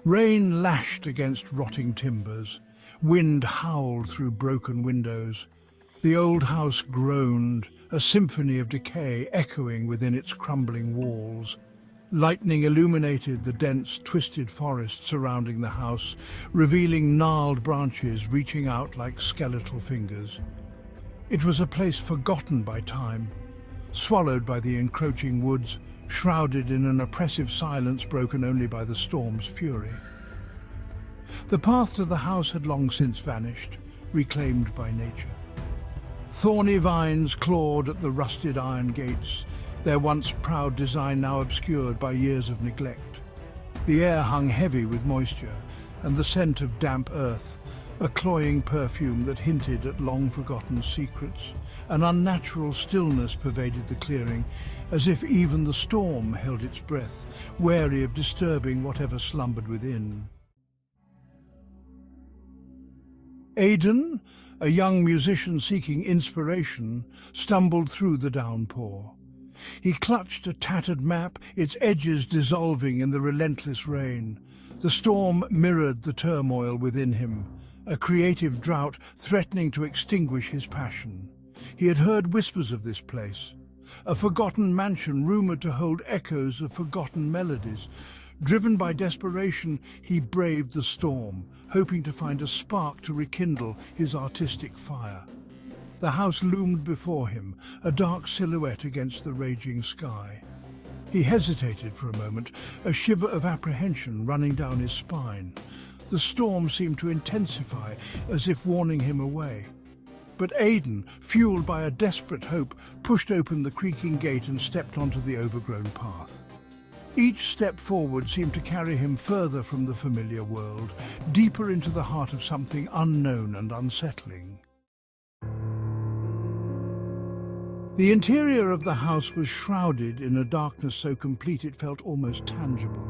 Rain lashed against rotting timbers. Wind howled through broken windows. The old house groaned, a symphony of decay echoing within its crumbling walls. Lightning illuminated the dense, twisted forest surrounding the house, revealing gnarled branches reaching out like skeletal fingers. It was a place forgotten by time, swallowed by the encroaching woods, shrouded in an oppressive silence broken only by the storm's fury. The path to the house had long since vanished, reclaimed by nature. Thorny vines clawed at the rusted iron gates, their once proud design now obscured by years of neglect. The air hung heavy with moisture, and the scent of damp earth, a cloying perfume that hinted at long-forgotten secrets. An unnatural stillness pervaded the clearing, as if even the storm held its breath, wary of disturbing whatever slumbered within. Aidan, a young musician seeking inspiration, stumbled through the downpour. He clutched a tattered map, its edges dissolving in the relentless rain. The storm mirrored the turmoil within him, a creative drought threatening to extinguish his passion. He had heard whispers of this place, a forgotten mansion rumored to hold echoes of forgotten melodies. Driven by desperation, he braved the storm, hoping to find a spark to rekindle his artistic fire. The house loomed before him, a dark silhouette against the raging sky. He hesitated for a moment, a shiver of apprehension running down his spine. The storm seemed to intensify, as if warning him away. But Aidan, fueled by a desperate hope, pushed open the creaking gate and stepped onto the overgrown path. Each step forward seemed to carry him further from the familiar world, deeper into the heart of something unknown and unsettling. The interior of the house was shrouded in a darkness so complete it felt almost tangible.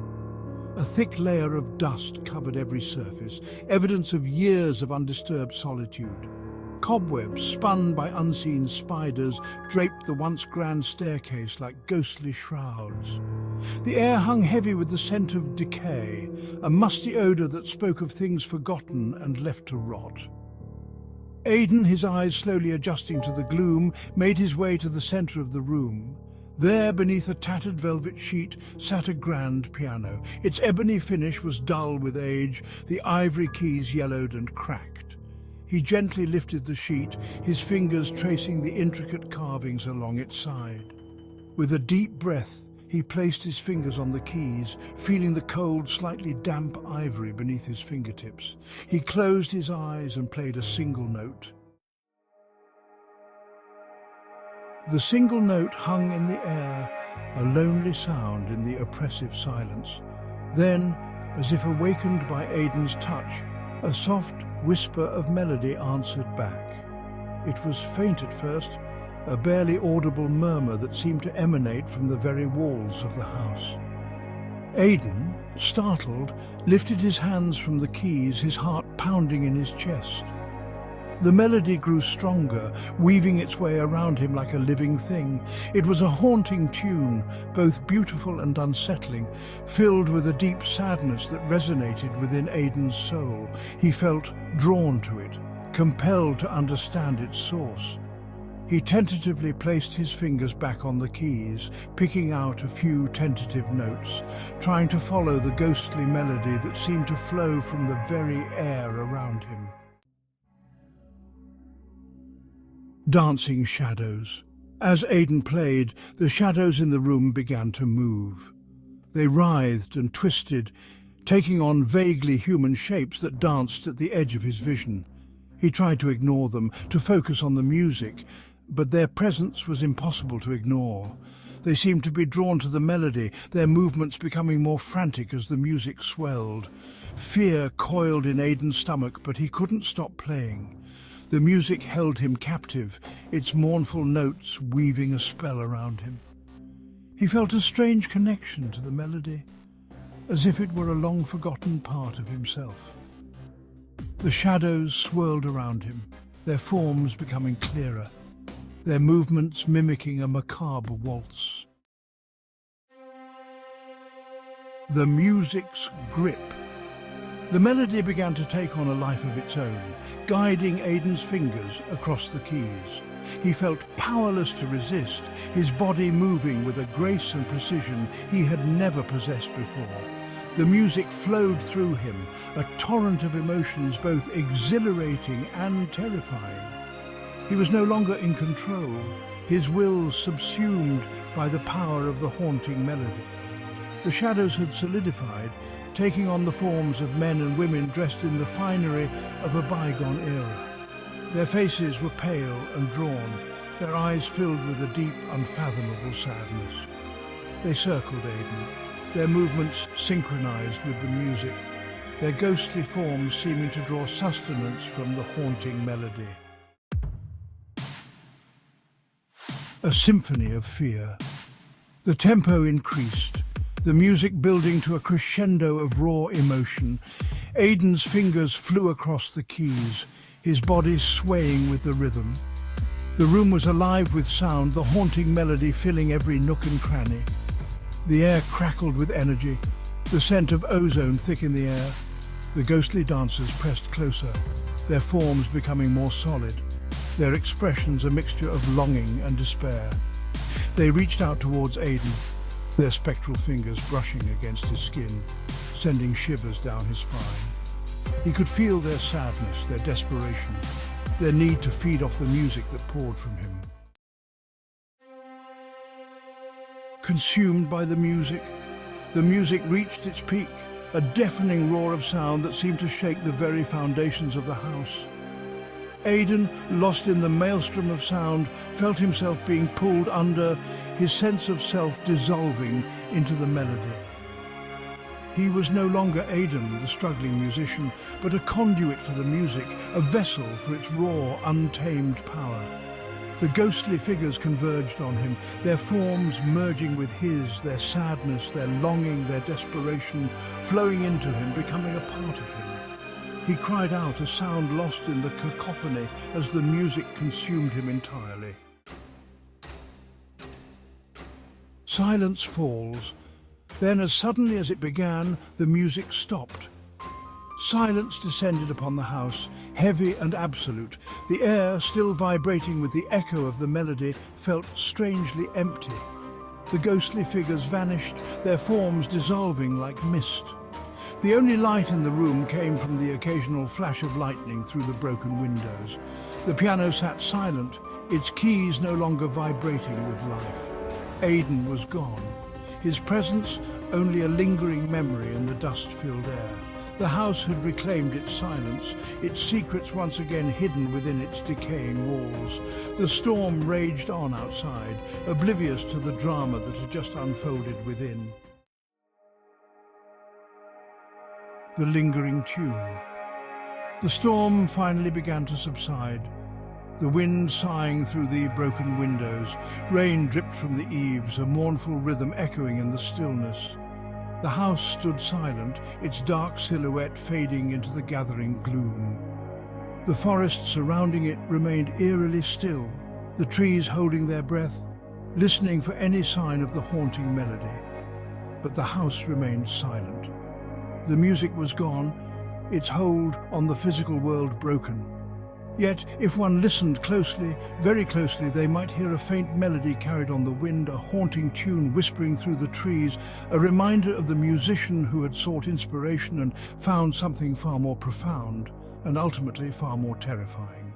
A thick layer of dust covered every surface, evidence of years of undisturbed solitude. Cobwebs, spun by unseen spiders, draped the once grand staircase like ghostly shrouds. The air hung heavy with the scent of decay, a musty odour that spoke of things forgotten and left to rot. Aidan, his eyes slowly adjusting to the gloom, made his way to the centre of the room. There, beneath a tattered velvet sheet, sat a grand piano. Its ebony finish was dull with age, the ivory keys yellowed and cracked. He gently lifted the sheet, his fingers tracing the intricate carvings along its side. With a deep breath, he placed his fingers on the keys, feeling the cold, slightly damp ivory beneath his fingertips. He closed his eyes and played a single note. The single note hung in the air, a lonely sound in the oppressive silence. Then, as if awakened by Aidan's touch, a soft whisper of melody answered back. It was faint at first, a barely audible murmur that seemed to emanate from the very walls of the house. Aidan, startled, lifted his hands from the keys, his heart pounding in his chest. The melody grew stronger, weaving its way around him like a living thing. It was a haunting tune, both beautiful and unsettling, filled with a deep sadness that resonated within Aidan's soul. He felt drawn to it, compelled to understand its source. He tentatively placed his fingers back on the keys, picking out a few tentative notes, trying to follow the ghostly melody that seemed to flow from the very air around him. Dancing shadows. As Aidan played, the shadows in the room began to move. They writhed and twisted, taking on vaguely human shapes that danced at the edge of his vision. He tried to ignore them, to focus on the music, but their presence was impossible to ignore. They seemed to be drawn to the melody, their movements becoming more frantic as the music swelled. Fear coiled in Aidan's stomach, but he couldn't stop playing. The music held him captive, its mournful notes weaving a spell around him. He felt a strange connection to the melody, as if it were a long-forgotten part of himself. The shadows swirled around him, their forms becoming clearer, their movements mimicking a macabre waltz. The music's grip The melody began to take on a life of its own, guiding Aidan's fingers across the keys. He felt powerless to resist, his body moving with a grace and precision he had never possessed before. The music flowed through him, a torrent of emotions both exhilarating and terrifying. He was no longer in control, his will subsumed by the power of the haunting melody. The shadows had solidified, taking on the forms of men and women dressed in the finery of a bygone era. Their faces were pale and drawn, their eyes filled with a deep, unfathomable sadness. They circled Aidan, their movements synchronized with the music, their ghostly forms seeming to draw sustenance from the haunting melody. A symphony of fear. The tempo increased, the music building to a crescendo of raw emotion. Aidan's fingers flew across the keys, his body swaying with the rhythm. The room was alive with sound, the haunting melody filling every nook and cranny. The air crackled with energy, the scent of ozone thick in the air. The ghostly dancers pressed closer, their forms becoming more solid, their expressions a mixture of longing and despair. They reached out towards Aidan, their spectral fingers brushing against his skin, sending shivers down his spine. He could feel their sadness, their desperation, their need to feed off the music that poured from him. Consumed by the music reached its peak, a deafening roar of sound that seemed to shake the very foundations of the house. Aidan, lost in the maelstrom of sound, felt himself being pulled under, his sense of self dissolving into the melody. He was no longer Aidan, the struggling musician, but a conduit for the music, a vessel for its raw, untamed power. The ghostly figures converged on him, their forms merging with his, their sadness, their longing, their desperation, flowing into him, becoming a part of him. He cried out, a sound lost in the cacophony as the music consumed him entirely. Silence falls. Then, as suddenly as it began, the music stopped. Silence descended upon the house, heavy and absolute. The air, still vibrating with the echo of the melody, felt strangely empty. The ghostly figures vanished, their forms dissolving like mist. The only light in the room came from the occasional flash of lightning through the broken windows. The piano sat silent, its keys no longer vibrating with life. Aidan was gone, his presence only a lingering memory in the dust-filled air. The house had reclaimed its silence, its secrets once again hidden within its decaying walls. The storm raged on outside, oblivious to the drama that had just unfolded within. The lingering tune. The storm finally began to subside, the wind sighing through the broken windows. Rain dripped from the eaves, a mournful rhythm echoing in the stillness. The house stood silent, its dark silhouette fading into the gathering gloom. The forest surrounding it remained eerily still, the trees holding their breath, listening for any sign of the haunting melody. But the house remained silent. The music was gone, its hold on the physical world broken. Yet, if one listened closely, very closely, they might hear a faint melody carried on the wind, a haunting tune whispering through the trees, a reminder of the musician who had sought inspiration and found something far more profound and ultimately far more terrifying.